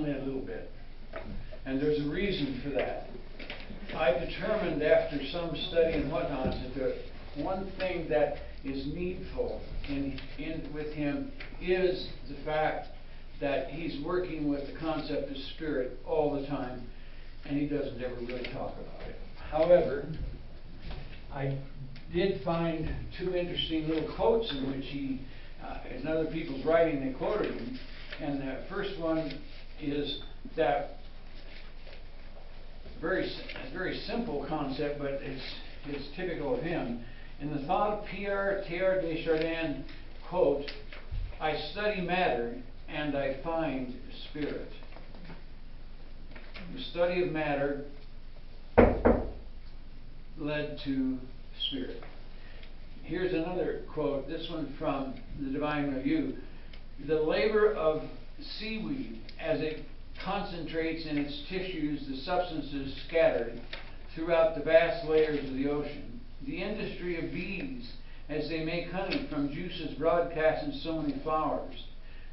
only a little bit. And there's a reason for that. I determined after some study and whatnot that the one thing that is needful with him is the fact that he's working with the concept of spirit all the time, and he doesn't ever really talk about it. However, I did find two interesting little quotes in which he, in other people's writing, they quoted him. And the first one is that a very simple concept, but it's typical of him. In the thought of Teilhard Desjardins, quote, "I study matter and I find spirit." The study of matter led to spirit. Here's another quote, this one from the Divine Review. "The labor of seaweed as it concentrates in its tissues the substances scattered throughout the vast layers of the ocean. The industry of bees as they make honey from juices broadcast in so many flowers.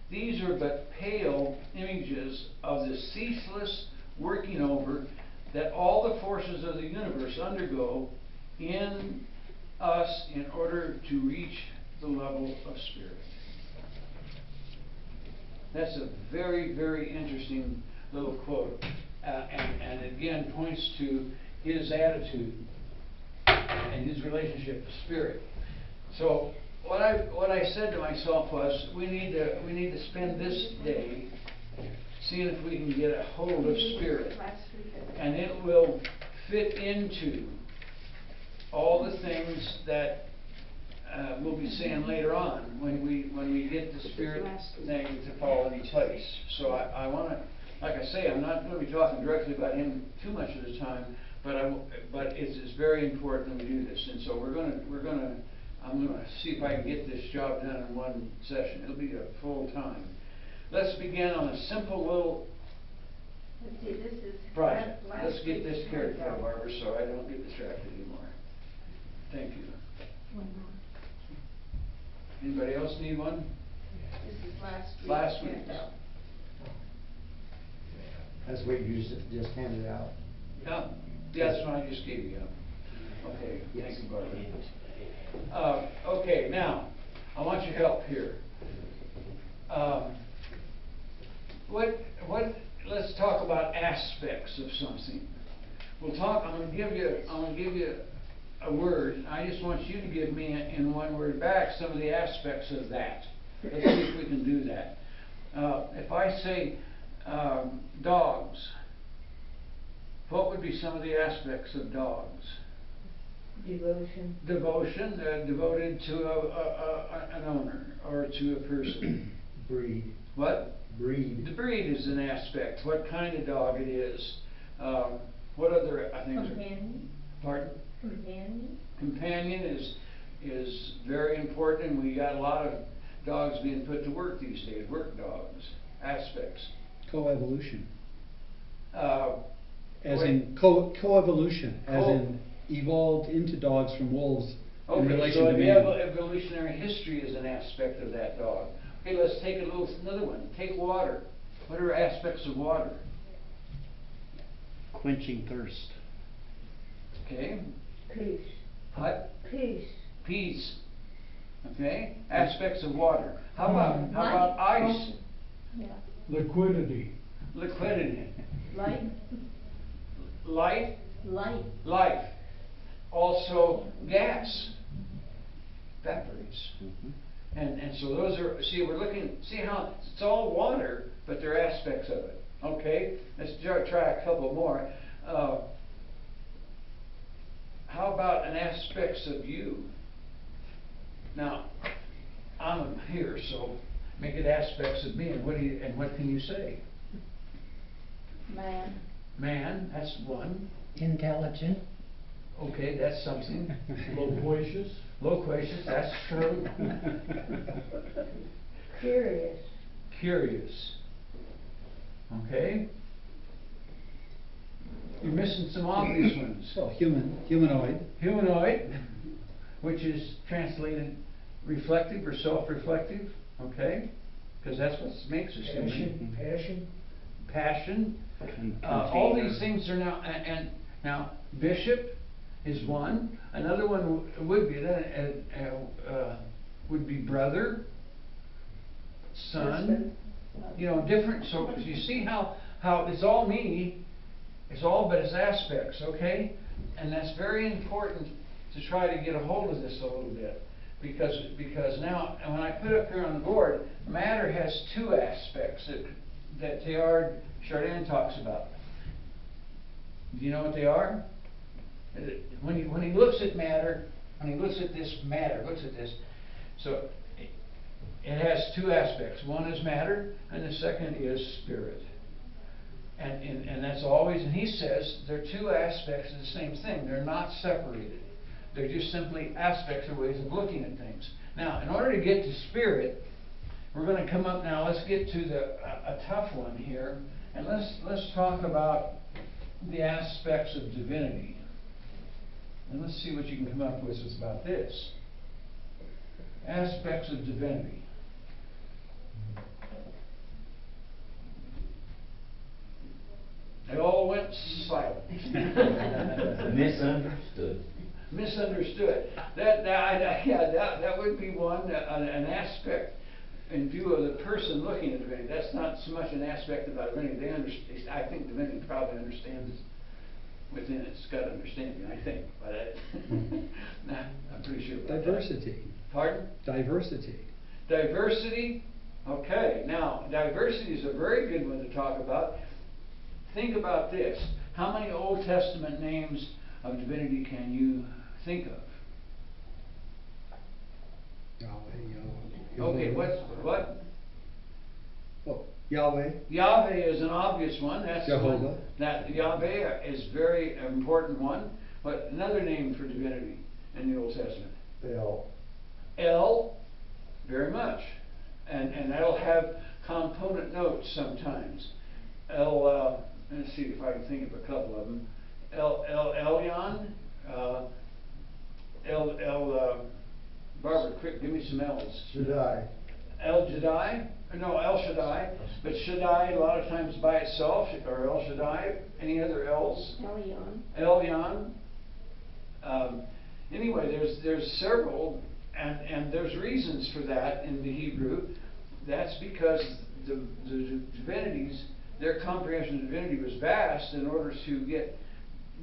These are but pale images of the ceaseless working over that all the forces of the universe undergo in us in order to reach the level of spirit." That's a very, very interesting little quote, and again points to his attitude and his relationship to spirit. So what I said to myself was, we need to spend this day seeing if we can get a hold of spirit, and it will fit into all the things that we'll be saying later on when we get the spirit thing to fall into place. So I want to, like I say, I'm not going to be talking directly about him too much of the time, but it's very important that we do this. And so I'm going to see if I can get this job done in one session. It'll be a full time. Let's begin on a simple little project. Let's get this cared for, Barbara, so I don't get distracted anymore. Thank you. One more. Anybody else need one? This is last week's. That's what you just handed out. Yeah, that's what I just gave you. Okay, yes. Thank you, Barbara. Okay, now I want your help here. Let's talk about aspects of something. I'm going to give you a word. I just want you to give me in one word back some of the aspects of that. Let's see if we can do that. If I say dogs, what would be some of the aspects of dogs? Devotion. Devotion, devoted to an owner or to a person. Breed. What? Breed. The breed is an aspect. What kind of dog it is. What other things? Companion. Pardon? Companion. Companion is very important, and we got a lot of dogs being put to work these days. Work dogs. Aspects. Coevolution. As wait. in coevolution, as in evolved into dogs from wolves in relation so to the man. evolutionary history is an aspect of that dog. Okay, let's take another one. Take water. What are aspects of water? Quenching thirst. Okay. Peace. What? Peace. Peace. Okay. Aspects of water. How about ice? Yeah. Liquidity. Liquidity. Light. Light. Light. Life. Also gas. Evaporates. And so those are, see how it's all water, but they're aspects of it. Okay, let's try a couple more. How about an aspects of you? Now, I'm here, so make it aspects of me. And what can you say? Man. Man, that's one. Intelligent. Okay, that's something. Loquacious. Loquacious, that's true. Curious. Curious. Okay. You're missing some obvious ones. Well, humanoid. Humanoid, which is translated reflective or self-reflective. Okay, because that's what makes us human. Passion. compassion. All these things are now, and now bishop is one. Another one would be that would be brother, son. Husband. You know, different. So you see how it's all me. It's all but its aspects, okay? And that's very important to try to get a hold of this a little bit. Because now, and when I put up here on the board, matter has two aspects that Teilhard Chardin talks about. Do you know what they are? When he looks at matter, when he looks at this matter, so it has two aspects. One is matter, and the second is spirit. And that's always, and he says they're two aspects of the same thing. They're not separated. They're just simply aspects or ways of looking at things. Now, in order to get to spirit, we're going to come up now. Let's get to a tough one here, and let's talk about the aspects of divinity. And let's see what you can come up with about this. Aspects of divinity. They all went silent. Misunderstood. Misunderstood. That would be one, an aspect in view of the person looking at divinity. That's not so much an aspect about divinity. They understand. I think divinity probably understands within its gut understanding. I think, but I'm pretty sure about Diversity. that. Pardon? Diversity. Diversity. Okay. Now, diversity is a very good one to talk about. Think about this. How many Old Testament names of divinity can you think of? Yahweh, Okay, Jehovah. what? Oh, Yahweh. Yahweh is an obvious one. That's the one. Jehovah. That Yahweh is very important one. But another name for divinity in the Old Testament. El, very much. And that'll have component notes sometimes. Let's see if I can think of a couple of them. Elyon, Barbara, quick, give me some L's. Shaddai. El Shaddai, no, El Shaddai, but Shaddai a lot of times by itself, or El Shaddai. Any other L's? Elyon. Elyon. Anyway, there's several, and there's reasons for that in the Hebrew. That's because the divinities, their comprehension of divinity was vast. In order to get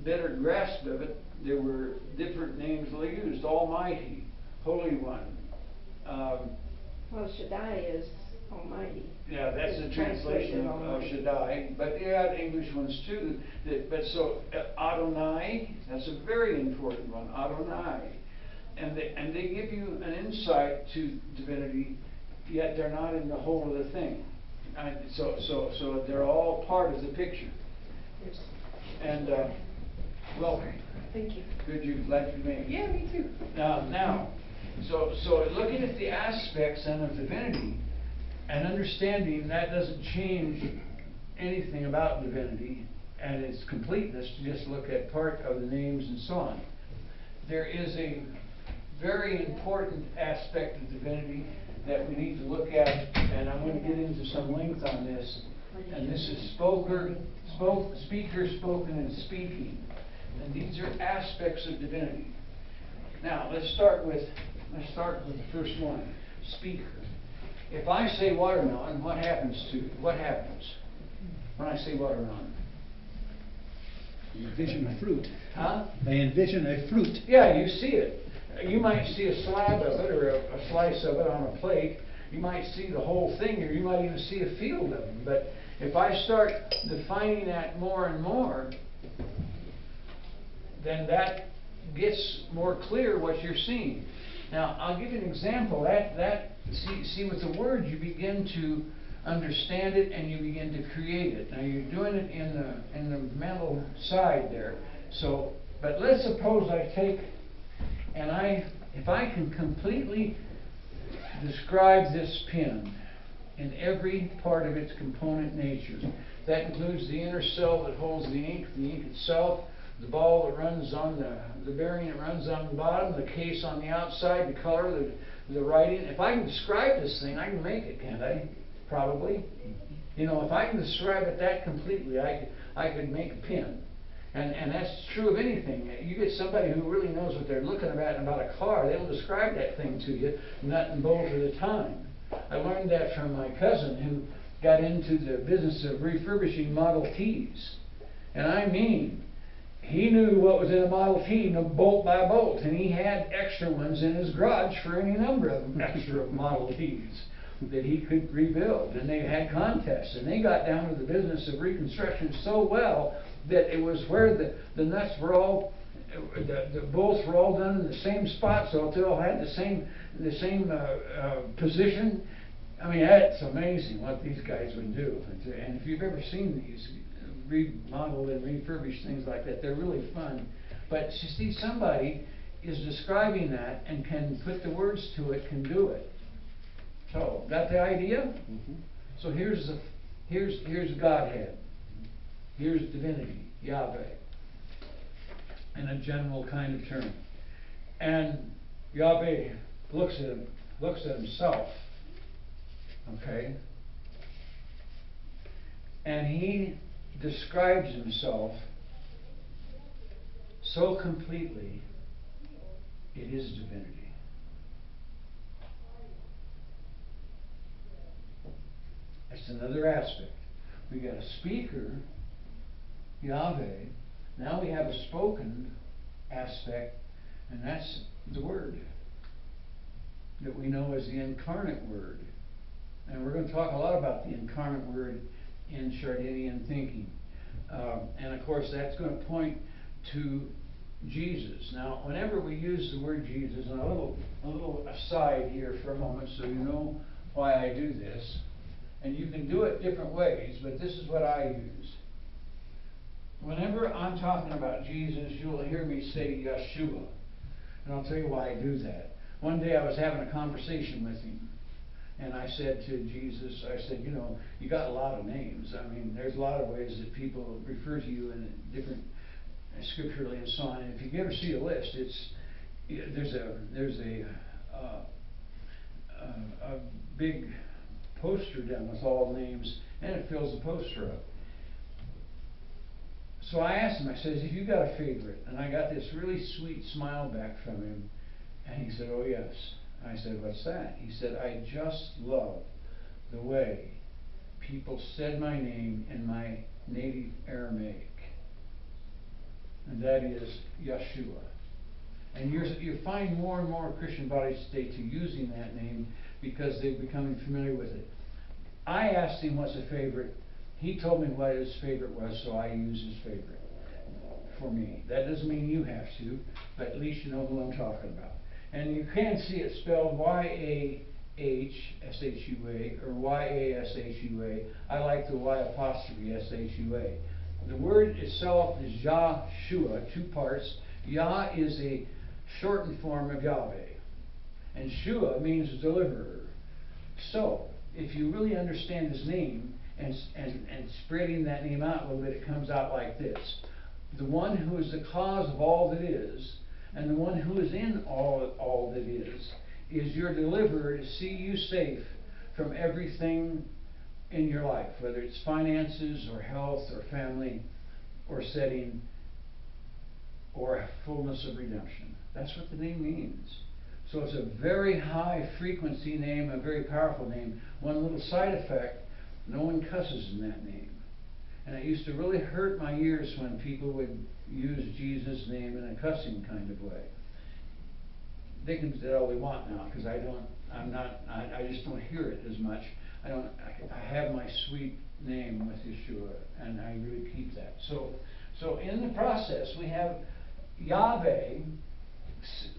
better grasp of it, there were different names they used. Almighty, Holy One. Well, Shaddai is Almighty. Yeah, that's It's a translation of Almighty. Shaddai. But they had English ones too. But so Adonai, that's a very important one. Adonai, and they give you an insight to divinity, yet they're not in the whole of the thing. So they're all part of the picture. There's- And well, Thank you. good, you glad you made it. Yeah, me too. Now, so looking at the aspects then of divinity and understanding that doesn't change anything about divinity and its completeness to just look at part of the names and so on. There is a very important aspect of divinity that we need to look at, and I'm going to get into some length on this. And this is speaker, spoken, and speaking. And these are aspects of divinity. Now let's start with the first one, speaker. If I say watermelon, what happens when I say watermelon? You envision a fruit. Huh? They envision a fruit. Yeah, you see it. You might see a slab of it or a slice of it on a plate. You might see the whole thing, or you might even see a field of them. But if I start defining that more and more, then that gets more clear what you're seeing. Now, I'll give you an example. See, with the word, you begin to understand it and you begin to create it. Now, you're doing it in the mental side there. So, but let's suppose I take and if I can completely describe this pen in every part of its component nature. That includes the inner cell that holds the ink itself, the ball that runs on the bearing that runs on the bottom, the case on the outside, the color, the writing. If I can describe this thing, I can make it, can't I? Probably. You know, if I can describe it that completely, I could make a pin. And that's true of anything. You get somebody who really knows what they're looking at about a car, they'll describe that thing to you, nut and bolt at a time. I learned that from my cousin who got into the business of refurbishing Model Ts. And I mean, he knew what was in a Model T, bolt by bolt, and he had extra ones in his garage for any number of them, extra Model Ts that he could rebuild. And they had contests, and they got down to the business of reconstruction so well that it was where the nuts were all, the bolts were all done in the same spot, so they all had the same position. I mean, that's amazing what these guys would do. And if you've ever seen these remodeled and refurbished things like that, they're really fun. But you see, somebody is describing that and can put the words to it, can do it. So, got the idea? Mhm. So here's Godhead. Here's divinity, Yahweh, in a general kind of term. And Yahweh looks at himself, okay? And he describes himself so completely, it is divinity. That's another aspect. We got a speaker, Yahweh. Now we have a spoken aspect, and that's the Word that we know as the incarnate Word. And we're going to talk a lot about the incarnate Word in Chardinian thinking. And of course, that's going to point to Jesus. Now, whenever we use the word Jesus, and a little aside here for a moment so you know why I do this, and you can do it different ways, but this is what I use. Whenever I'm talking about Jesus, you'll hear me say Yeshua. And I'll tell you why I do that. One day I was having a conversation with him. And I said to Jesus, I said, you know, you got a lot of names. I mean, there's a lot of ways that people refer to you in different scripturally and so on. And if you ever see a list, there's a big poster down with all the names, and it fills the poster up. So I asked him, I said, have you got a favorite? And I got this really sweet smile back from him. And he said, oh yes. I said, what's that? He said, I just love the way people said my name in my native Aramaic. And that is Yeshua. And you find more and more Christian bodies today to using that name because they're becoming familiar with it. I asked him what's a favorite. He told me what his favorite was, so I use his favorite for me. That doesn't mean you have to, but at least you know who I'm talking about. And you can see it spelled Y-A-H-S-H-U-A or Y-A-S-H-U-A. I like the Y apostrophe S-H-U-A. The word itself is Yahshua, two parts. Yah is a shortened form of Yahweh. And Shua means deliverer. So, if you really understand his name and spreading that name out a little bit, it comes out like this. The one who is the cause of all that is, and the one who is in all that is your deliverer to see you safe from everything in your life, whether it's finances or health or family or setting or a fullness of redemption. That's what the name means. So it's a very high frequency name, a very powerful name. One little side effect, no one cusses in that name. And it used to really hurt my ears when people would use Jesus' name in a cussing kind of way. They can do that all they want now, because I just don't hear it as much. I have my sweet name with Yeshua, and I really keep that. So in the process, we have Yahweh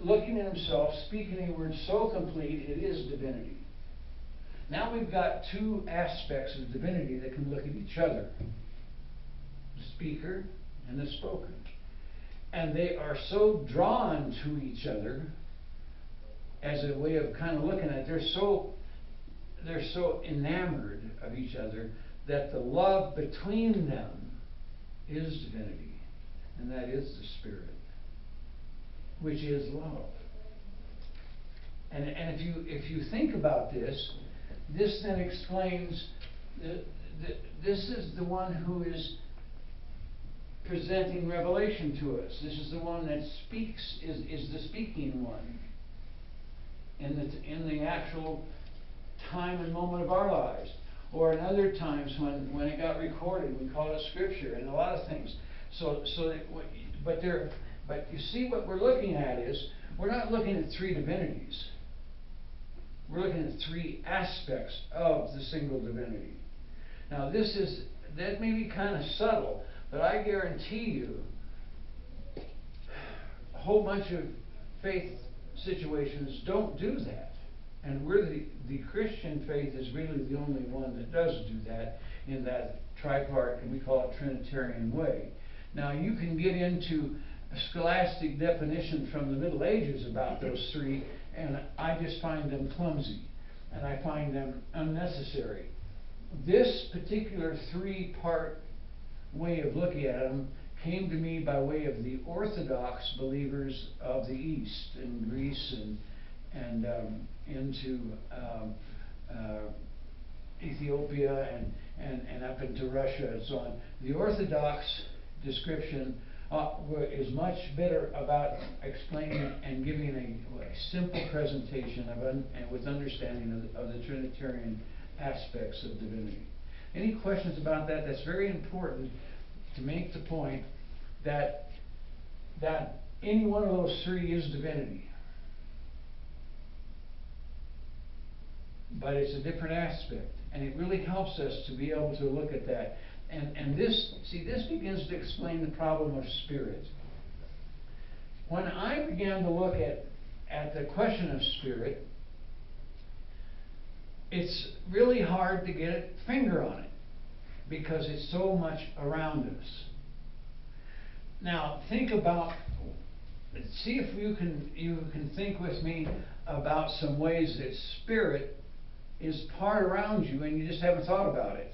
looking at himself, speaking a word so complete, it is divinity. Now we've got two aspects of divinity that can look at each other. The speaker and the spoken. And they are so drawn to each other as a way of kind of looking at it. They're so enamored of each other that the love between them is divinity. And that is the Spirit, which is love. And if you think about this then explains this is the one who is presenting revelation to us. This is the one that speaks, is the speaking one in the actual time and moment of our lives. Or in other times when it got recorded, we call it scripture and a lot of things. But you see what we're looking at is, we're not looking at three divinities. We're looking at three aspects of the single divinity. Now that may be kind of subtle, but I guarantee you a whole bunch of faith situations don't do that. And the Christian faith is really the only one that does do that in that tripart, and we call it Trinitarian way. Now you can get into a scholastic definition from the Middle Ages about those three, and I just find them clumsy, and I find them unnecessary. This particular three-part way of looking at them came to me by way of the Orthodox believers of the East, in Greece and into Ethiopia and up into Russia and so on. The Orthodox description is much better about explaining and giving a simple presentation and with understanding of the Trinitarian aspects of divinity. Any questions about that? That's very important to make the point that any one of those three is divinity. But it's a different aspect, and it really helps us to be able to look at that. And this begins to explain the problem of spirit. When I began to look at the question of spirit, it's really hard to get a finger on it because it's so much around us. Now think about, see if you can think with me about some ways that spirit is part around you and you just haven't thought about it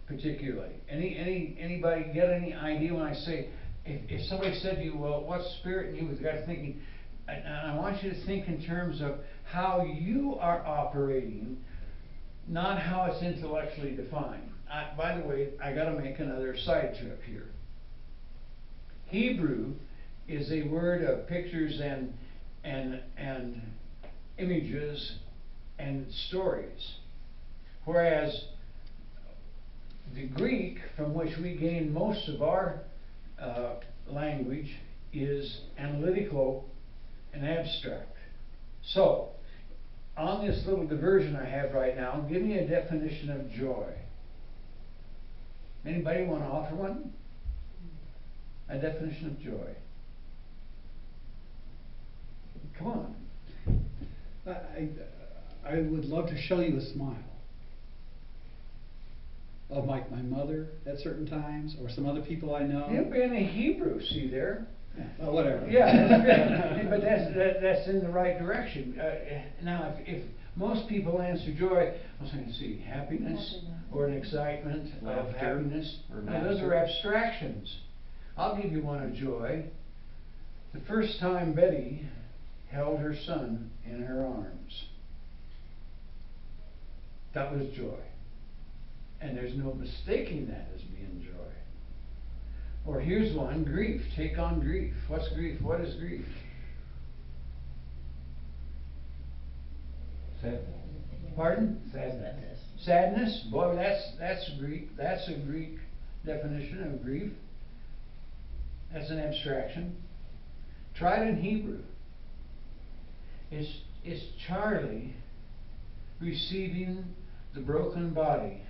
particularly. Anybody get any idea when I say, if somebody said to you, well, what's spirit? And you got thinking, and I want you to think in terms of how you are operating, not how it's intellectually defined. By the way, I got to make another side trip here. Hebrew is a word of pictures and images and stories, whereas the Greek, from which we gain most of our language, is analytical and abstract. So, on this little diversion I have right now, give me a definition of joy. Anybody want to offer one? A definition of joy. Come on. I would love to show you a smile of like my mother at certain times, or some other people I know. You've been a Hebrew, see there? Yeah, well, whatever. Yeah, that's good. But that's in the right direction. Now, if most people answer joy, I was going to see happiness or an excitement of happiness. Now, those are abstractions. I'll give you one of joy. The first time Betty held her son in her arms, that was joy. And there's no mistaking that as being joy. Or here's one, grief. Take on grief. What's grief? What is grief? Sadness. Pardon? Sadness. Boy, that's Greek. That's a Greek definition of grief. That's an abstraction. Try it in Hebrew. It's Charlie receiving the broken body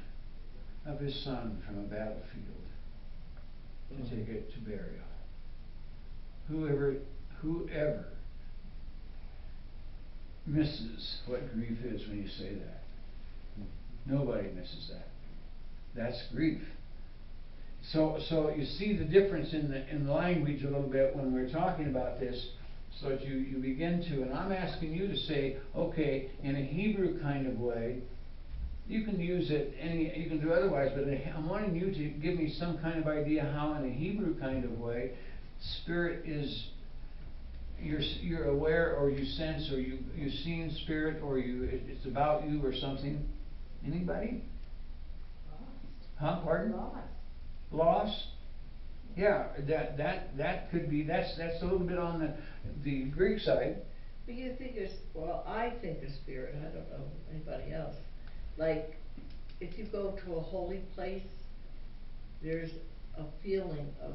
of his son from a battlefield to take it to burial. Whoever misses what grief is when you say that? Nobody misses that. That's grief. So you see the difference in the language a little bit when we're talking about this, so that you begin to, and I'm asking you to say, okay, in a Hebrew kind of way, you can use it, you can do otherwise, but I'm wanting you to give me some kind of idea how in a Hebrew kind of way, spirit is, you're aware, or you sense, or you've seen spirit, or it's about you or something. Anybody? Huh, pardon? Loss. Loss? Yeah, that could be, that's a little bit on the Greek side. But you think well, I think a spirit, I don't know anybody else. Like, if you go to a holy place, there's a feeling of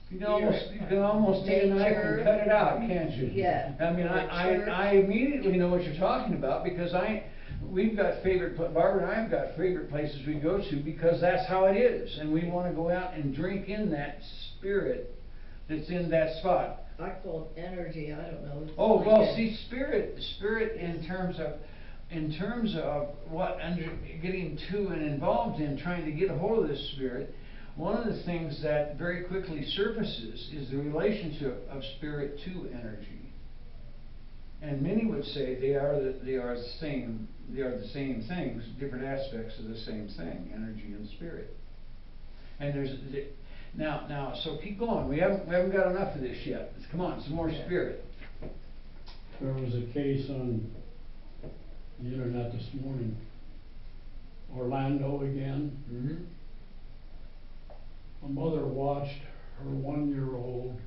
You can almost take a knife and nature. cut it out, can't you? Yeah. I mean, Nature. I immediately know what you're talking about, because we've got Barbara and I have got favorite places we go to, because that's how it is, and we wanna go out and drink in that spirit that's in that spot. I call it energy, I don't know. It's Oh, like well, a- see, spirit in terms of what, getting to and involved in trying to get a hold of this spirit, one of the things that very quickly surfaces is the relationship of spirit to energy. And many would say they are the same things, different aspects of the same thing, energy and spirit. And now, so keep going. We haven't got enough of this yet. Come on, some more spirit. There was a case on the internet this morning, Orlando again. Mm-hmm. A mother watched her 1-year-old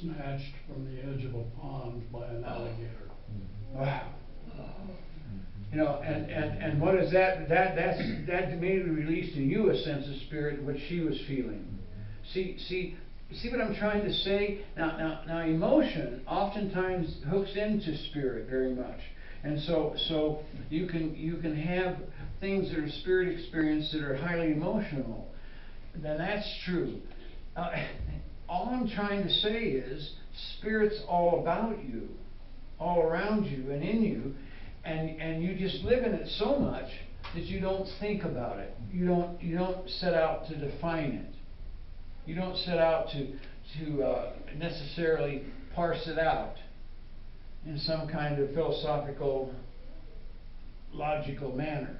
snatched from the edge of a pond by an alligator. Wow. You know, and what is that? That immediately released in you a sense of spirit, what she was feeling. See what I'm trying to say? Now, emotion oftentimes hooks into spirit very much, and so you can have things that are spirit experience that are highly emotional. Then that's true. All I'm trying to say is spirit's all about you, all around you and in you, and you just live in it so much that you don't think about it. You don't set out to define it. You don't set out to necessarily parse it out in some kind of philosophical, logical manner.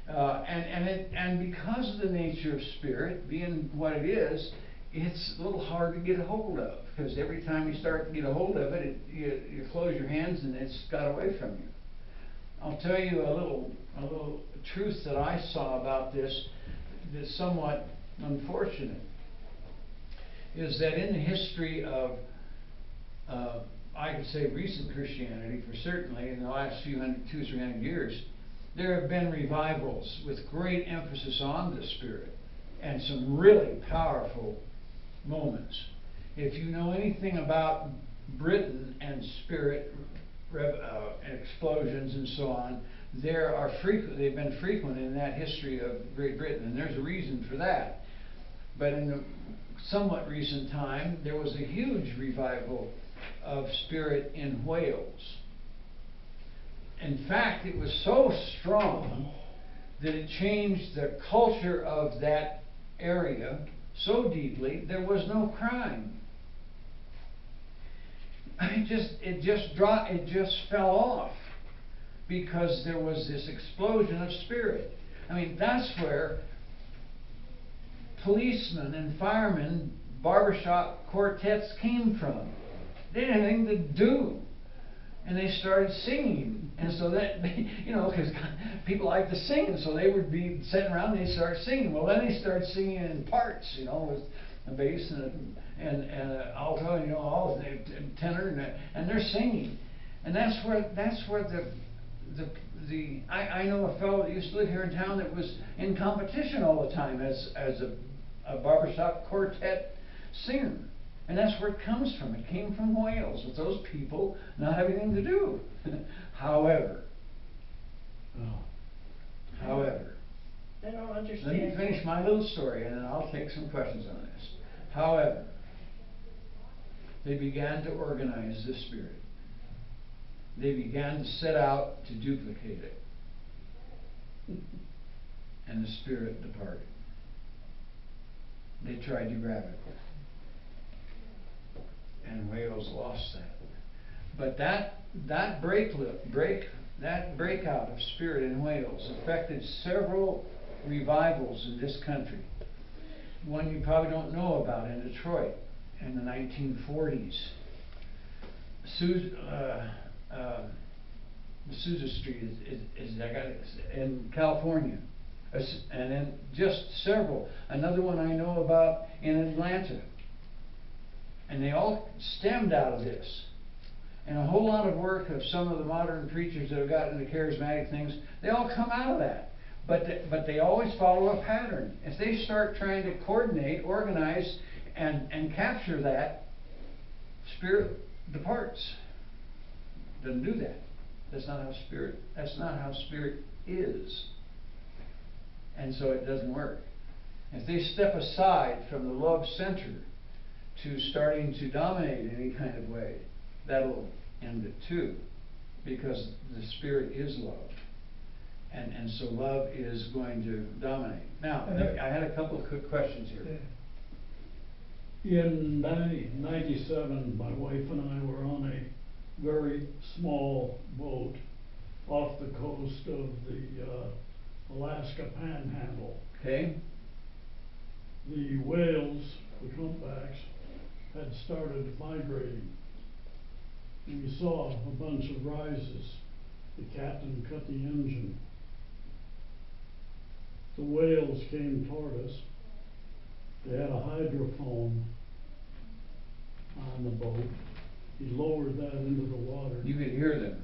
And because of the nature of spirit being what it is, it's a little hard to get a hold of, because every time you start to get a hold of it, you close your hands and it's got away from you. I'll tell you a little truth that I saw about this that's somewhat unfortunate, is that in the history of I could say recent Christianity, for certainly in the last 200-300 years, there have been revivals with great emphasis on the spirit and some really powerful moments. If you know anything about Britain and spirit explosions and so on, they've been frequent in that history of Great Britain, and there's a reason for that. But in the somewhat recent time, there was a huge revival of spirit in Wales. In fact, it was so strong that it changed the culture of that area so deeply, there was no crime. It just fell off because there was this explosion of spirit. I mean, that's where policemen and firemen, barbershop quartets came from. They didn't have anything to do. And they started singing. And so that, because people like to sing, and so they would be sitting around and they'd start singing. Well, then they started singing in parts, with a bass and an alto, and all the tenor, and they're singing. And that's where I know a fellow that used to live here in town that was in competition all the time as a barbershop quartet singer. And that's where it comes from. It came from Wales, with those people not having anything to do. However, I don't understand. let me finish my little story and then I'll take some questions on this. However, they began to organize the spirit. They began to set out to duplicate it. And the spirit departed. They tried to grab it. And Wales lost that. But that breakout of spirit in Wales affected several revivals in this country. One you probably don't know about in Detroit in the 1940s. Sousa Street is in California. And then just several. Another one I know about in Atlanta. And they all stemmed out of this. And a whole lot of work of some of the modern preachers that have gotten into charismatic things, they all come out of that. But they always follow a pattern. If they start trying to coordinate, organize, and capture that, spirit departs. Doesn't do that. That's not how spirit is. And so it doesn't work. If they step aside from the love center to starting to dominate in any kind of way, that'll end it too. Because the spirit is love. And so love is going to dominate. Now, I had a couple of quick questions here. In 97, my wife and I were on a very small boat off the coast of the Alaska Panhandle. Okay? The whales, the humpbacks, had started migrating. And we saw a bunch of rises. The captain cut the engine. The whales came toward us. They had a hydrophone on the boat. He lowered that into the water. You could hear them.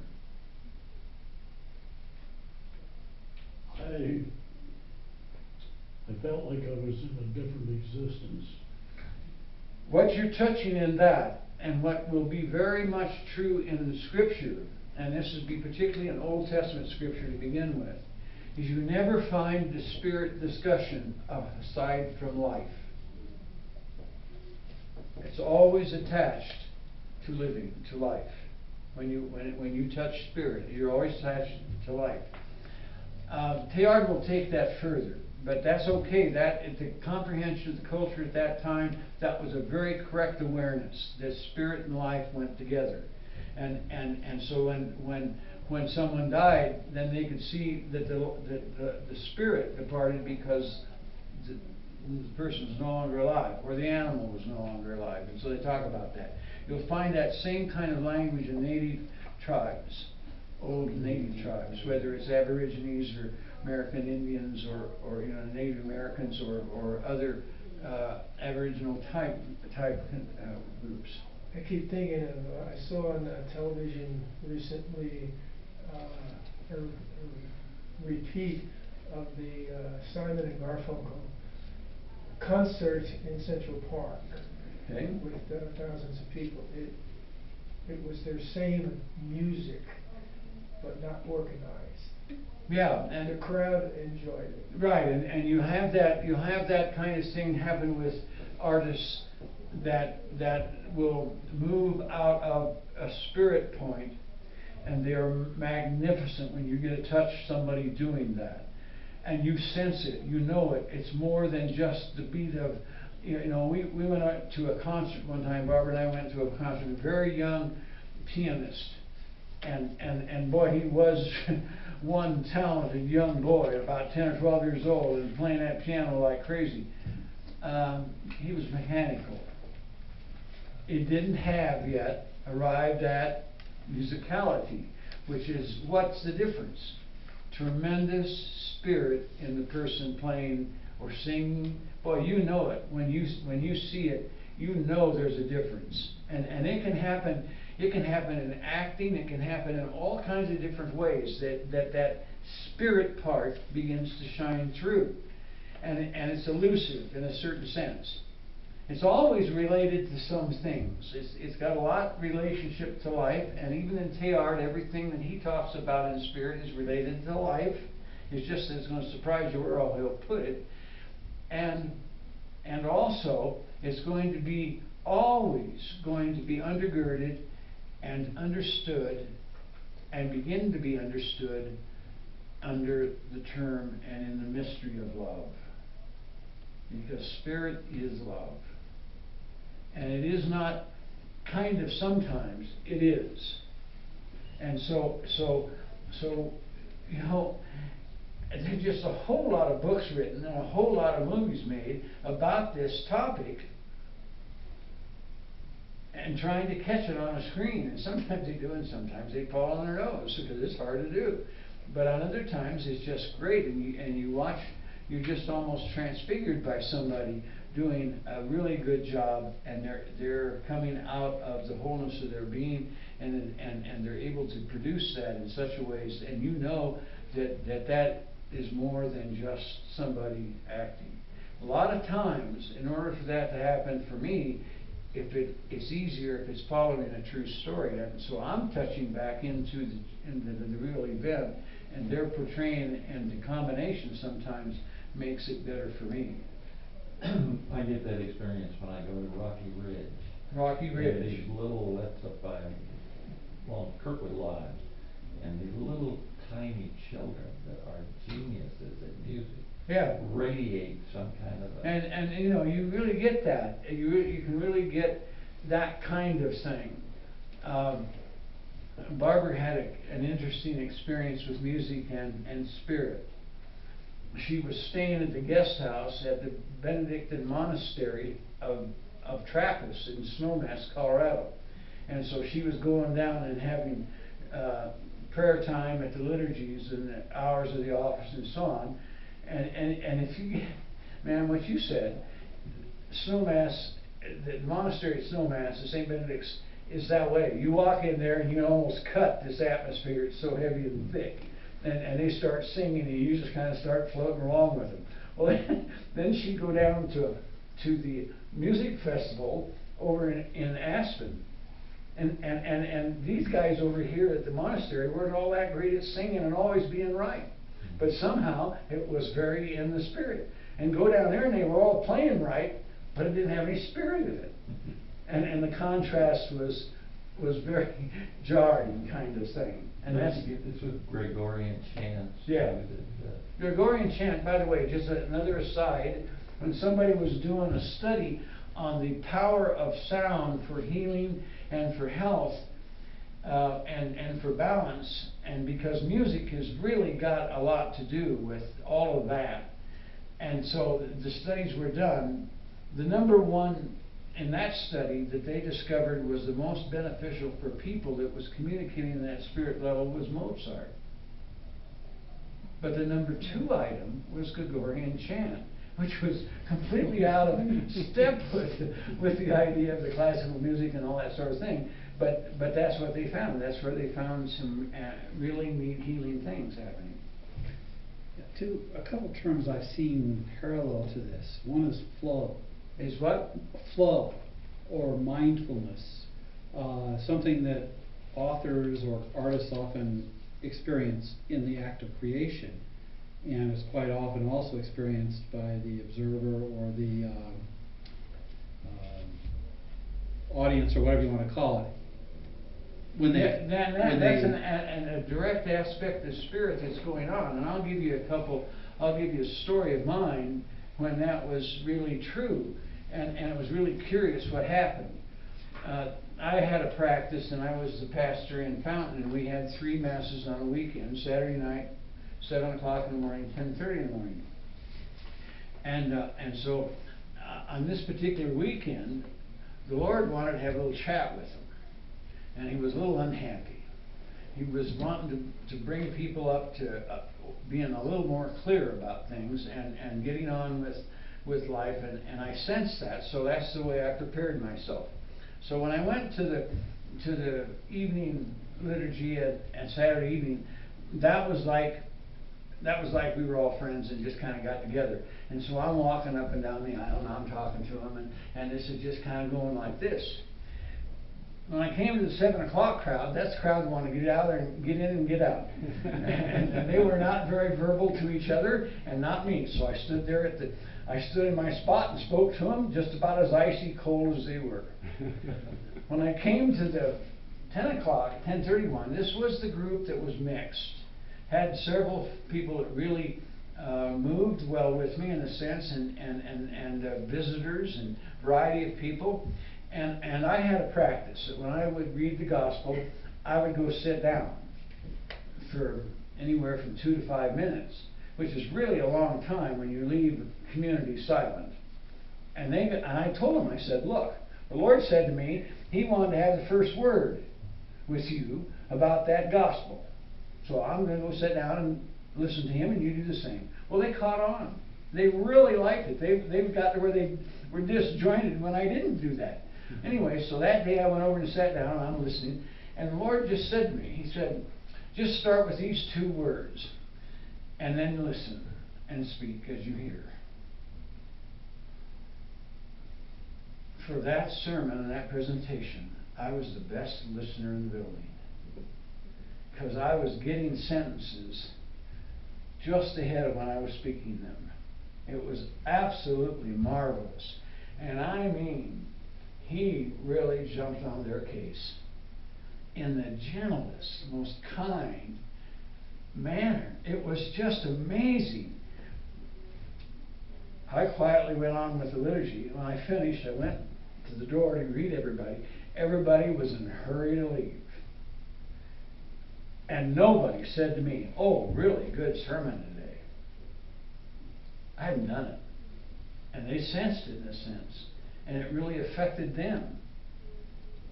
I felt like I was in a different existence. What you're touching in that, and what will be very much true in the Scripture, and this would be particularly in Old Testament Scripture to begin with, is you never find the spirit discussion aside from life. It's always attached to living, to life. When you touch spirit, you're always attached to life. Teilhard will take that further, but that's okay. That the comprehension of the culture at that time, that was a very correct awareness that spirit and life went together, and so when someone died, then they could see that the spirit departed because the person was no longer alive, or the animal was no longer alive, and so they talk about that. You'll find that same kind of language in native tribes, old native tribes, whether it's Aborigines or American Indians or Native Americans or other Aboriginal type groups. I keep thinking of, I saw on television recently a repeat of the Simon and Garfunkel concert in Central Park. Okay. With thousands of people. It was their same music, but not organized. Yeah, and the crowd enjoyed it. Right, and you have that kind of thing happen with artists that will move out of a spirit point, and they are magnificent when you get to touch somebody doing that, and you sense it, you know it. It's more than just the beat of. We went out to a concert one time. Barbara and I went to a concert. A very young pianist, and boy, he was one talented young boy, about 10 or 12 years old, and playing that piano like crazy. He was mechanical. It didn't have yet arrived at musicality, which is what's the difference? Tremendous spirit in the person playing or singing. Boy, you know it. When you see it, you know there's a difference. And it can happen. It can happen in acting. It can happen in all kinds of different ways that spirit part begins to shine through. And it's elusive in a certain sense. It's always related to some things. It's got a lot relationship to life. And even in Teilhard, everything that he talks about in spirit is related to life. It's just that it's going to surprise you where all he'll put it. And also, it's going to be always going to be undergirded and understood and begin to be understood under the term and in the mystery of love. Because spirit is love. And it is not kind of sometimes, it is. And so there's just a whole lot of books written and a whole lot of movies made about this topic and trying to catch it on a screen. And sometimes they do and sometimes they fall on their nose because it's hard to do. But on other times, it's just great, and you watch, you're just almost transfigured by somebody doing a really good job, and they're coming out of the wholeness of their being, and they're able to produce that in such a ways, and you know that is more than just somebody acting. A lot of times, in order for that to happen for me, it's easier if it's following a true story. And so I'm touching back into the real event, and they're portraying, and the combination sometimes makes it better for me. I get that experience when I go to Rocky Ridge. Rocky Ridge. And these little, that's up by, well, Kirkwood Lodge, and these little tiny children that are geniuses at music. Yeah. Radiate some kind of a. And you know, you really get that. You can really get that kind of thing. Barbara had an interesting experience with music and spirit. She was staying at the guest house at the Benedictine Monastery of Trappist in Snowmass, Colorado. And so she was going down and having prayer time at the liturgies and the hours of the office and so on. And if you get, man, what you said, Snowmass, the monastery at Snowmass, the St. Benedict's, is that way. You walk in there and you can almost cut this atmosphere. It's so heavy and thick. And they start singing, and you just kind of start floating along with them. Well, then she'd go down to the music festival over in Aspen. And these guys over here at the monastery weren't all that great at singing and always being right. But somehow it was very in the spirit. And go down there and they were all playing right, but it didn't have any spirit in it. And the contrast was very jarring kind of thing. And that's this was Gregorian chants. Yeah. Gregorian chant, by the way, just another aside, when somebody was doing a study on the power of sound for healing and for health, and for balance, and because music has really got a lot to do with all of that. And so the studies were done. The number one in that study that they discovered was the most beneficial for people that was communicating that spirit level was Mozart. But the number 2 item was Gregorian chant, which was completely out of step with the idea of the classical music and all that sort of thing. But that's what they found. That's where they found some really neat healing things happening. A couple terms I've seen parallel to this. One is flow. Is what? Flow, or mindfulness. Something that authors or artists often experience in the act of creation, and is quite often also experienced by the observer or the audience, or whatever you want to call it. That's a direct aspect of spirit that's going on, and I'll give you a story of mine when that was really true, and it was really curious what happened. I had a practice, and I was the pastor in Fountain, and we had 3 masses on a weekend: Saturday night, 7 o'clock in the morning, 10:30 in the morning. And so on this particular weekend, the Lord wanted to have a little chat with him. And he was a little unhappy. He was wanting to bring people up to being a little more clear about things and getting on with life, and I sensed that, so that's the way I prepared myself. So when I went to the evening liturgy at Saturday evening, that was like we were all friends and just kind of got together. And so I'm walking up and down the aisle, and I'm talking to him, and this is just kind of going like this. When I came to the 7 o'clock crowd, that's the crowd that wanted to get out there and get in and get out. and they were not very verbal to each other, and not me. So I stood there I stood in my spot and spoke to them just about as icy cold as they were. When I came to the 10 o'clock, 10:31, this was the group that was mixed. Had several people that really moved well with me in a sense, and visitors and variety of people. And I had a practice that when I would read the gospel, I would go sit down for anywhere from 2 to 5 minutes, which is really a long time when you leave the community silent. And I told them, I said, look, the Lord said to me, He wanted to have the first word with you about that gospel. So I'm gonna go sit down and listen to him and you do the same. Well, they caught on. They really liked it. They've got to where they were disjointed when I didn't do that. Anyway, so that day I went over and sat down and I'm listening, and the Lord just said to me, He said, just start with these 2 words, and then listen and speak as you hear. For that sermon and that presentation, I was the best listener in the building. Because I was getting sentences just ahead of when I was speaking them. It was absolutely marvelous. And I mean, he really jumped on their case in the gentlest, most kind manner. It was just amazing. I quietly went on with the liturgy. When I finished, I went to the door to greet everybody. Everybody was in a hurry to leave. And nobody said to me, oh, really good sermon today. I hadn't done it. And they sensed it in a sense. And it really affected them.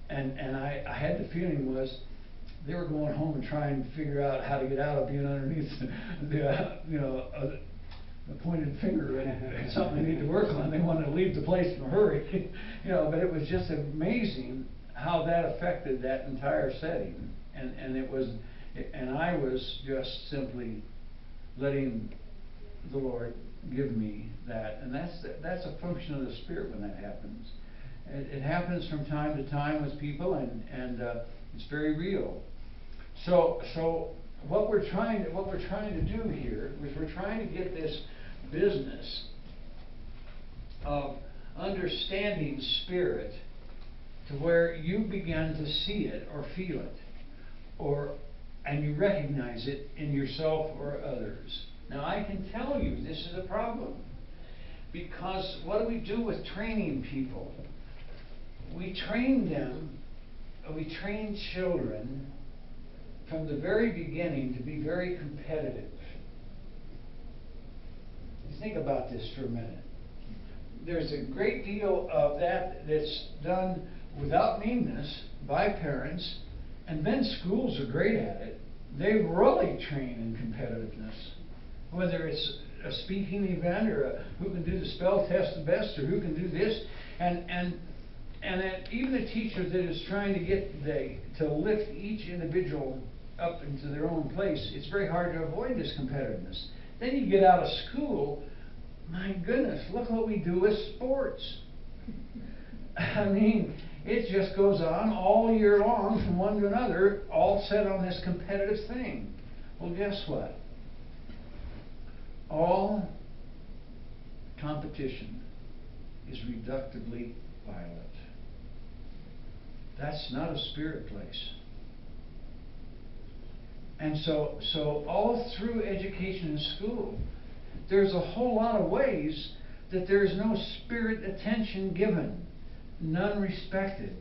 And I had the feeling was they were going home and trying to figure out how to get out of being underneath the pointed finger and something they need to work on. They wanted to leave the place in a hurry. But it was just amazing how that affected that entire setting. And I was just simply letting the Lord give me that. And that's a function of the Spirit when that happens. It happens from time to time with people, and it's very real. So what we're trying to do here is we're trying to get this business of understanding Spirit to where you begin to see it or feel it, and you recognize it in yourself or others. Now I can tell you this is a problem, because what do we do with training people? We train children from the very beginning to be very competitive. You think about this for a minute. There's a great deal of that's done without meanness by parents, and then schools are great at it. They really train in competitiveness. Whether it's a speaking event or who can do the spell test the best or who can do this, and even a teacher that is trying to get to lift each individual up into their own place, it's very hard to avoid this competitiveness. Then you get out of school, my goodness, look what we do with sports. I mean, it just goes on all year long from one to another, all set on this competitive thing. Well, guess what? All competition is reductively violent. That's not a Spirit place. And so all through education and school, there's a whole lot of ways that there's no Spirit attention given, none respected.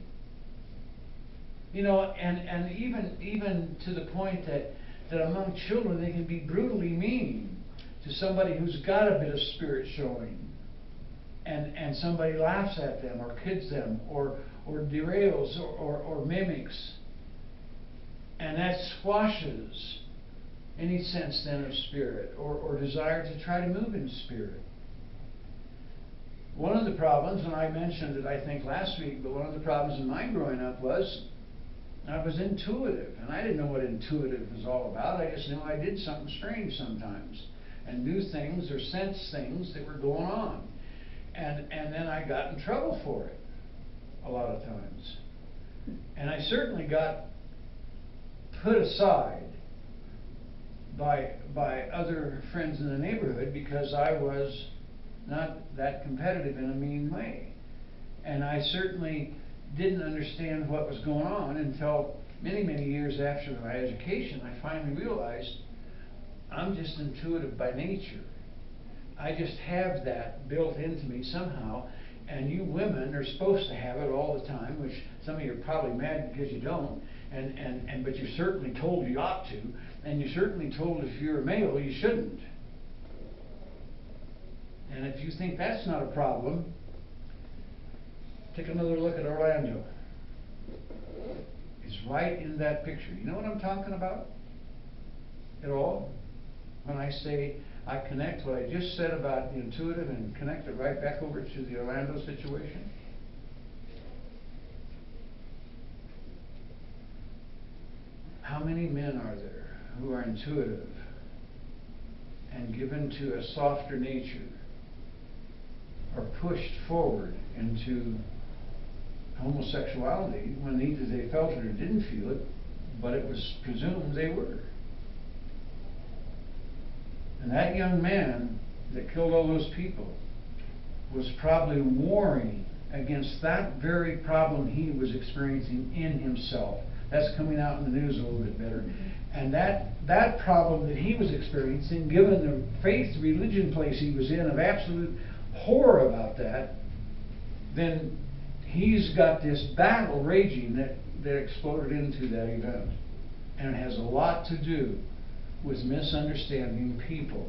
And even to the point that among children they can be brutally mean to somebody who's got a bit of Spirit showing. And somebody laughs at them or kids them or derails or mimics. And that squashes any sense then of Spirit or desire to try to move in Spirit. One of the problems, and I mentioned it I think last week, but one of the problems in my growing up was I was intuitive, and I didn't know what intuitive was all about. I just knew I did something strange sometimes and knew things or sensed things that were going on. And then I got in trouble for it a lot of times. And I certainly got put aside by other friends in the neighborhood because I was not that competitive in a mean way. And I certainly didn't understand what was going on until many, many years after my education. I finally realized I'm just intuitive by nature. I just have that built into me somehow, and you women are supposed to have it all the time, which some of you are probably mad because you don't, but you're certainly told you ought to, and you're certainly told if you're a male you shouldn't. And if you think that's not a problem, take another look at Orlando. It's right in that picture. You know what I'm talking about? at all? When I say I connect what I just said about the intuitive and connect it right back over to the Orlando situation? How many men are there who are intuitive and given to a softer nature are pushed forward into homosexuality when either they felt it or didn't feel it, but it was presumed they were? And that young man that killed all those people was probably warring against that very problem he was experiencing in himself. That's coming out in the news a little bit better. And that problem that he was experiencing, given the faith religion place he was in of absolute horror about that, then he's got this battle raging that exploded into that event. And it has a lot to do with misunderstanding people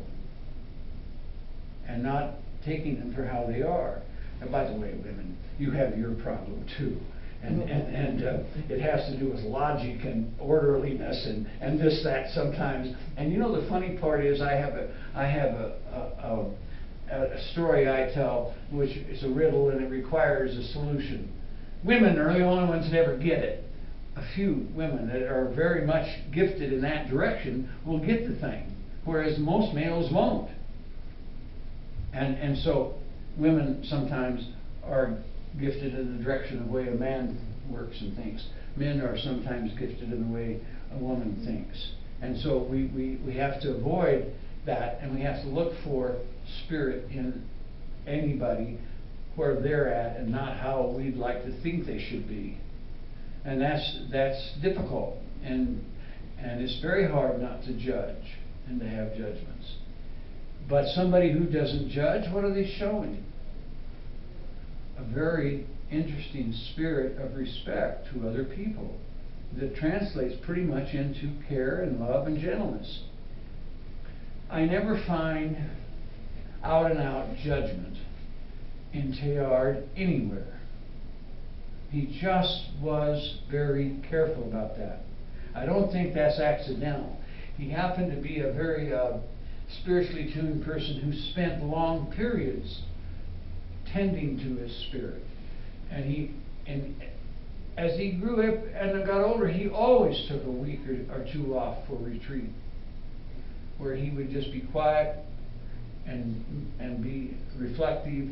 and not taking them for how they are. And by the way, women, you have your problem too. And it has to do with logic and orderliness and this, that sometimes. And you know, the funny part is I have a story I tell, which is a riddle and it requires a solution. Women are the only ones that ever get it. A few women that are very much gifted in that direction will get the thing, whereas most males won't. And so women sometimes are gifted in the direction of the way a man works and thinks. Men are sometimes gifted in the way a woman thinks. And so we have to avoid that, and we have to look for spirit in anybody where they're at and not how we'd like to think they should be. And that's difficult, and it's very hard not to judge and to have judgments. But somebody who doesn't judge, what are they showing? A very interesting spirit of respect to other people that translates pretty much into care and love and gentleness. I never find out and out judgment in Teilhard anywhere. He just was very careful about that. I don't think that's accidental. He happened to be a very spiritually tuned person who spent long periods tending to his spirit. And as he grew up and got older, he always took a week or two off for retreat, where he would just be quiet and be reflective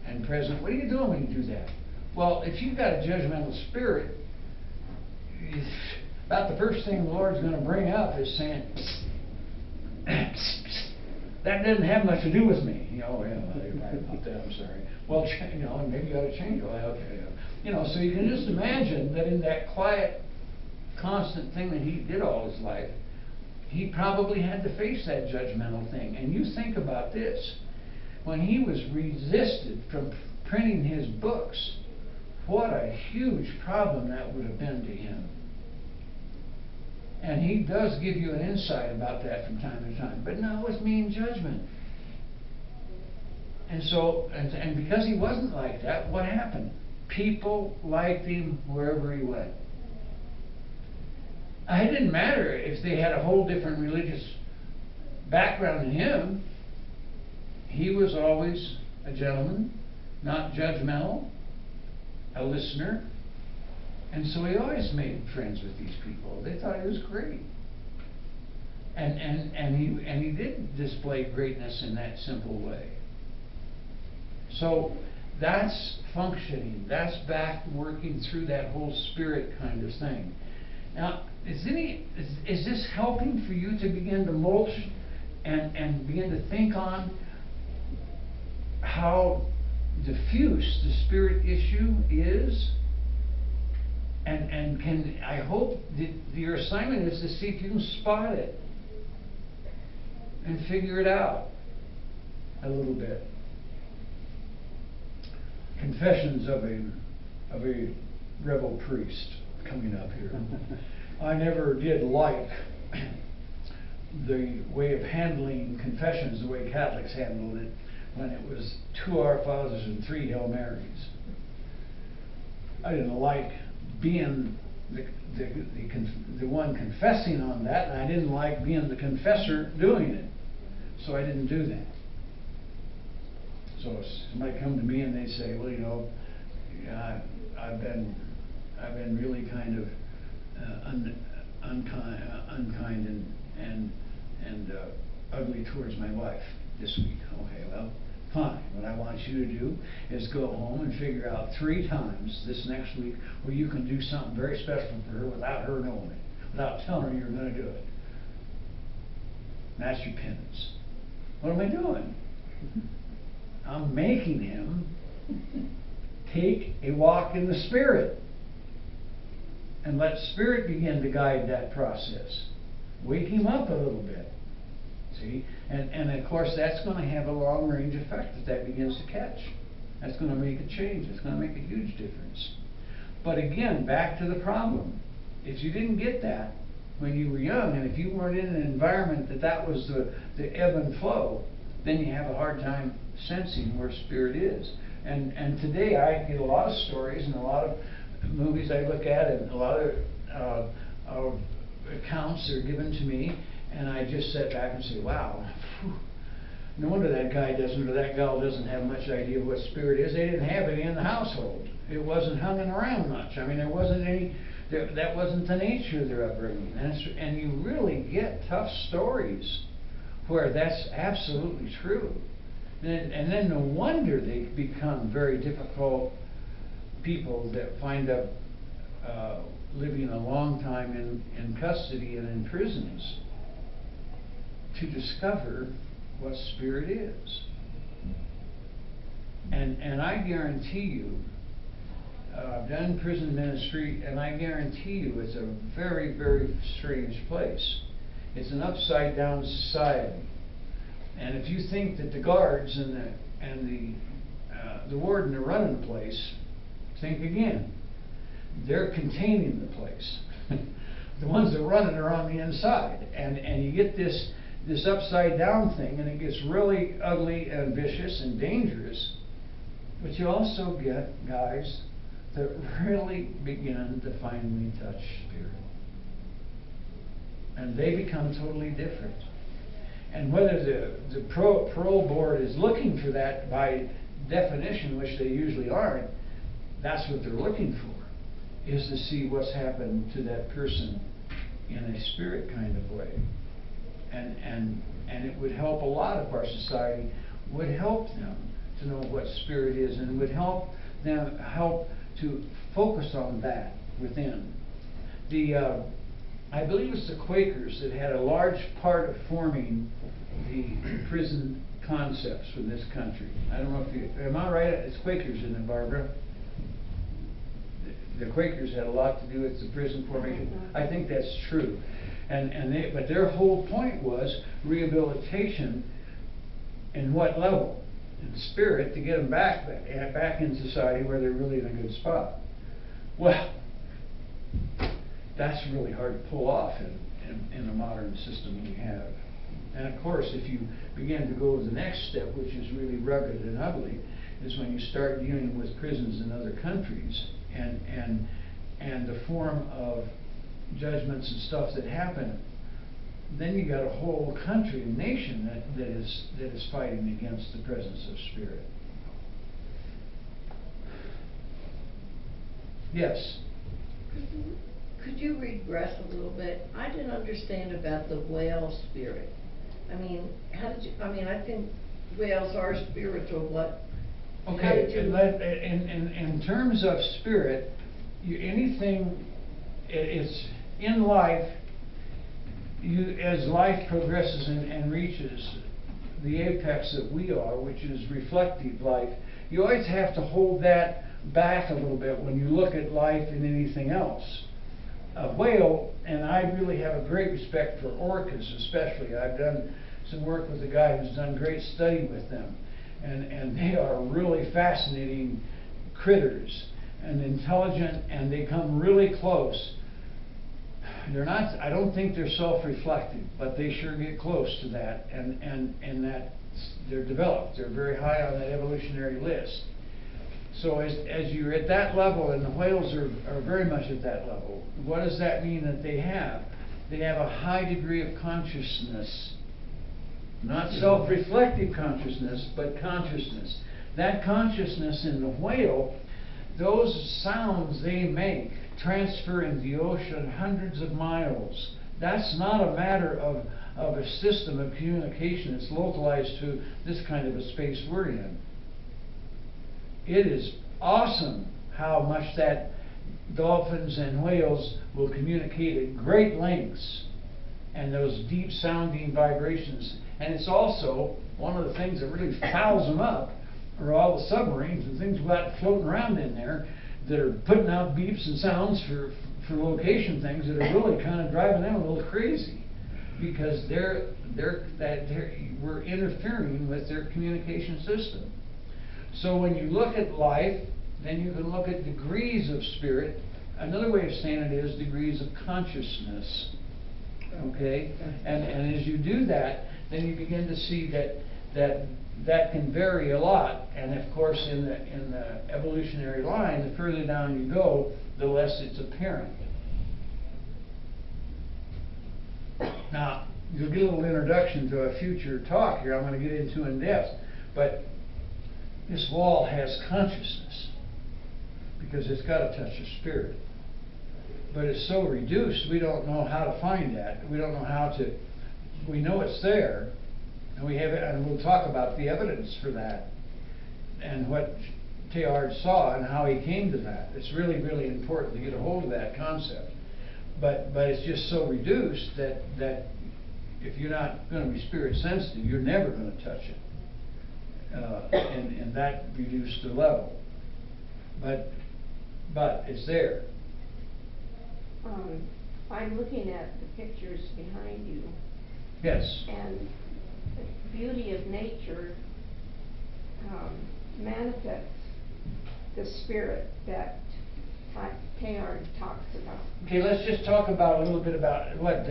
and present. What are you doing when you do that? Well, if you've got a judgmental spirit, about the first thing the Lord's going to bring up is saying, that doesn't have much to do with me. You know, yeah, you're right about that, I'm sorry. Well, you know, maybe you ought to change. Well, okay. You know, so you can just imagine that in that quiet, constant thing that he did all his life, he probably had to face that judgmental thing. And you think about this. When he was resisted from printing his books, what a huge problem that would have been to him. And he does give you an insight about that from time to time, but not with mean judgment. And so, and because he wasn't like that, what happened? People liked him wherever he went. It didn't matter if they had a whole different religious background than him. He was always a gentleman, not judgmental, a listener. And so he always made friends with these people. They thought he was great. And he did display greatness in that simple way. So that's functioning. That's back working through that whole spirit kind of thing. Now, is this helping for you to begin to mulch and begin to think on how diffuse the spirit issue is? And can, I hope that your assignment is to see if you can spot it and figure it out a little bit. Confessions of a rebel priest coming up here. I never did like the way of handling confessions the way Catholics handled it when it was 2 Our Fathers and 3 Hail Marys. I didn't like being the one confessing on that, and I didn't like being the confessor doing it, so I didn't do that. So if somebody come to me and they say, well, you know, yeah, I've been really kind of unkind and ugly towards my wife this week. Okay, well, fine. What I want you to do is go home and figure out 3 times this next week where you can do something very special for her without her knowing it, without telling her you're going to do it. That's your penance. What am I doing? I'm making him take a walk in the Spirit and let Spirit begin to guide that process. Wake him up a little bit. See? And of course that's going to have a long range effect that begins to catch. That's going to make a change. It's going to make a huge difference. But again, back to the problem. If you didn't get that when you were young, and if you weren't in an environment that was the ebb and flow, then you have a hard time sensing where Spirit is. And today I get a lot of stories and a lot of movies I look at and a lot of accounts that are given to me, and I just sit back and say, wow, whew, no wonder that guy doesn't, or that gal doesn't have much idea of what Spirit is. They didn't have any in the household. It wasn't hanging around much. I mean, there wasn't any, that wasn't the nature of their upbringing. And you really get tough stories where that's absolutely true. And then no wonder they become very difficult people that wind up living a long time in custody and in prisons to discover what Spirit is. And I guarantee you, I've done prison ministry, and I guarantee you it's a very, very strange place. It's an upside down society. And if you think that the guards and the warden are running the place, think again. They're containing the place. The ones that run it are on the inside, and you get this upside down thing, and it gets really ugly and vicious and dangerous. But you also get guys that really begin to finally touch Spirit, and they become totally different. And whether the parole board is looking for that by definition, which they usually aren't, that's what they're looking for, is to see what's happened to that person in a Spirit kind of way. And it would help a lot of our society, would help them to know what Spirit is, and would help them to focus on that within. I believe it's the Quakers that had a large part of forming the prison concepts for this country. I don't know if you, am I right? It's Quakers, isn't it, Barbara? The Quakers had a lot to do with the prison formation. I think that's true. But their whole point was rehabilitation. In what level? In Spirit, to get them back in society where they're really in a good spot. Well, that's really hard to pull off in a modern system we have. And of course, if you begin to go to the next step, which is really rugged and ugly, is when you start dealing with prisons in other countries and the form of judgments and stuff that happen. Then you got a whole country and nation that is fighting against the presence of Spirit. Yes. Could you regress a little bit? I didn't understand about the whale spirit. I mean, how did you? I mean, I think whales are spiritual. What? Okay. In terms of spirit, anything it's in life. As life progresses and reaches the apex that we are, which is reflective life, you always have to hold that back a little bit when you look at life and anything else. A whale, and I really have a great respect for orcas especially. I've done some work with a guy who's done great study with them. And they are really fascinating critters and intelligent, and they come really close. They're not, I don't think they're self-reflective, but they sure get close to that, and that they're developed. They're very high on that evolutionary list. So as you're at that level, and the whales are very much at that level, what does that mean that they have? They have a high degree of consciousness. Not self-reflective consciousness, but consciousness. That consciousness in the whale, those sounds they make transfer in the ocean hundreds of miles. That's not a matter of a system of communication that's localized to this kind of a space we're in. It is awesome how much that dolphins and whales will communicate at great lengths, and those deep sounding vibrations. And it's also one of the things that really fouls them up are all the submarines and things we've got floating around in there that are putting out beeps and sounds for location things that are really kind of driving them a little crazy, because we're interfering with their communication system. So when you look at life, then you can look at degrees of spirit. Another way of saying it is degrees of consciousness. Okay? And as you do that, then you begin to see that can vary a lot. And of course, in the evolutionary line, the further down you go, the less it's apparent. Now, you'll get a little introduction to a future talk here I'm going to get into in depth, but this wall has consciousness because it's got a touch of spirit. But it's so reduced, we don't know how to find that. We don't know how to, we know it's there, and we have it, and we'll talk about the evidence for that and what Teilhard saw and how he came to that. It's really, really important to get a hold of that concept. But it's just so reduced that if you're not going to be spirit sensitive, you're never going to touch it. And that reduced the level. But it's there. I'm looking at the pictures behind you. Yes. And the beauty of nature manifests the spirit that Teilhard talks about. Okay, let's just talk about a little bit about what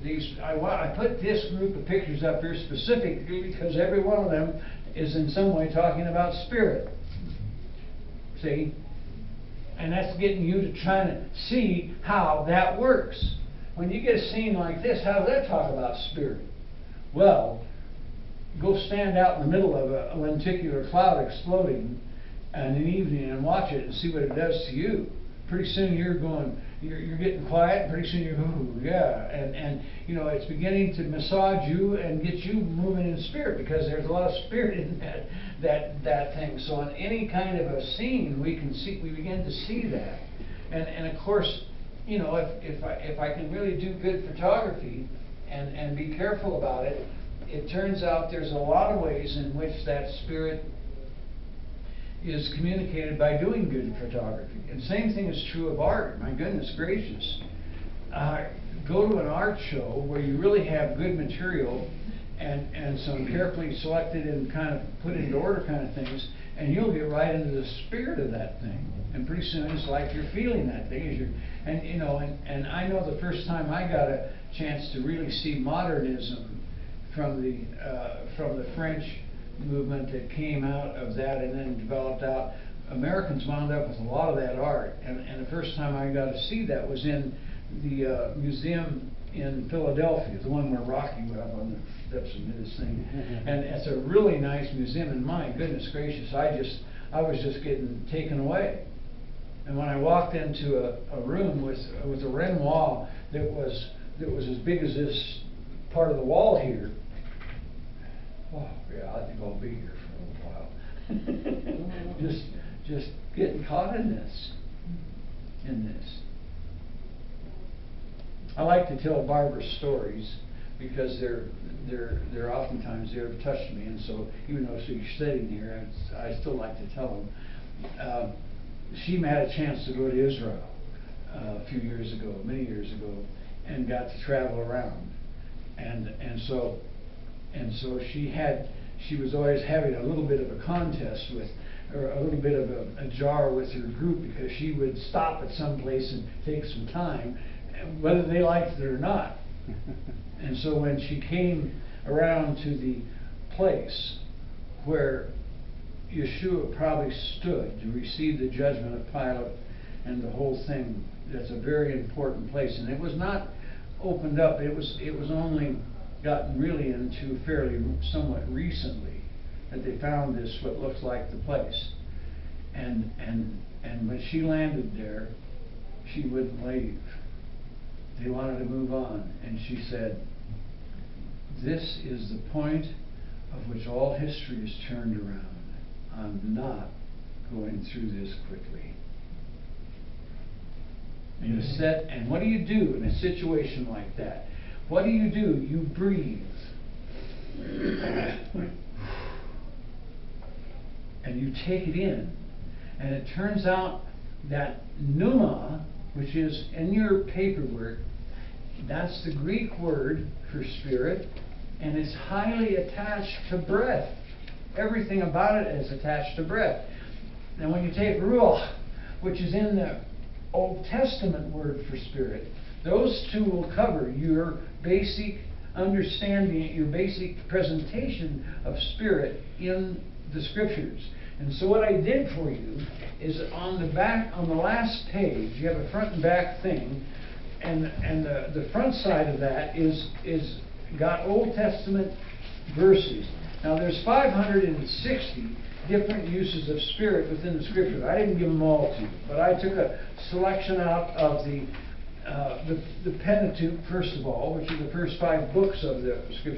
these. I put this group of pictures up here specifically because every one of them is in some way talking about spirit. See? And that's getting you to try to see how that works. When you get a scene like this, how does that talk about spirit? Well, go stand out in the middle of a lenticular cloud exploding in an evening and watch it and see what it does to you. Pretty soon you're getting quiet, and pretty soon you're, ooh, yeah. And you know, it's beginning to massage you and get you moving in spirit, because there's a lot of spirit in that thing. So in any kind of a scene, we begin to see that. And of course, you know, if I can really do good photography and be careful about it, it turns out there's a lot of ways in which that spirit is communicated by doing good photography. And the same thing is true of art. My goodness gracious. Go to an art show where you really have good material and some carefully selected and kind of put into order kind of things, and you'll get right into the spirit of that thing. And pretty soon it's like you're feeling that thing as and you know, and I know the first time I got a chance to really see modernism from the French movement that came out of that and then developed out, Americans wound up with a lot of that art. And the first time I got to see that was in the museum in Philadelphia, the one where Rocky went up on the steps and did his thing. And it's a really nice museum, and my goodness gracious, I was just getting taken away. And when I walked into a room with a Renoir that was as big as this part of the wall here, oh yeah, I think I'll be here for a little while. just getting caught in this. I like to tell Barbara stories because they're oftentimes there to touch me, and so even though she's sitting here, I still like to tell them. She had a chance to go to Israel a few years ago, many years ago, and got to travel around, and so she was always having a little bit of a contest with, or a little bit of a jar with her group, because she would stop at some place and take some time, whether they liked it or not. And so when she came around to the place where Yeshua probably stood to receive the judgment of Pilate and the whole thing. That's a very important place, and it was not opened up. It was only gotten really into fairly somewhat recently that they found this, what looks like the place. And when she landed there, she wouldn't leave. They wanted to move on, and she said, "This is the point of which all history is turned around. I'm not going through this quickly." And what do you do in a situation like that? What do? You breathe. And you take it in. And it turns out that pneuma, which is in your paperwork, that's the Greek word for spirit, and it's highly attached to breath. Everything about it is attached to breath. And when you take ruach, which is in the Old Testament word for spirit, those two will cover your basic understanding, your basic presentation of spirit in the scriptures. And so what I did for you is on the back, on the last page, you have a front and back thing, and the front side of that is got Old Testament verses. Now there's 560 different uses of spirit within the scripture. I didn't give them all to you, but I took a selection out of the Pentateuch, first of all, which are the first 5 books of the scripture.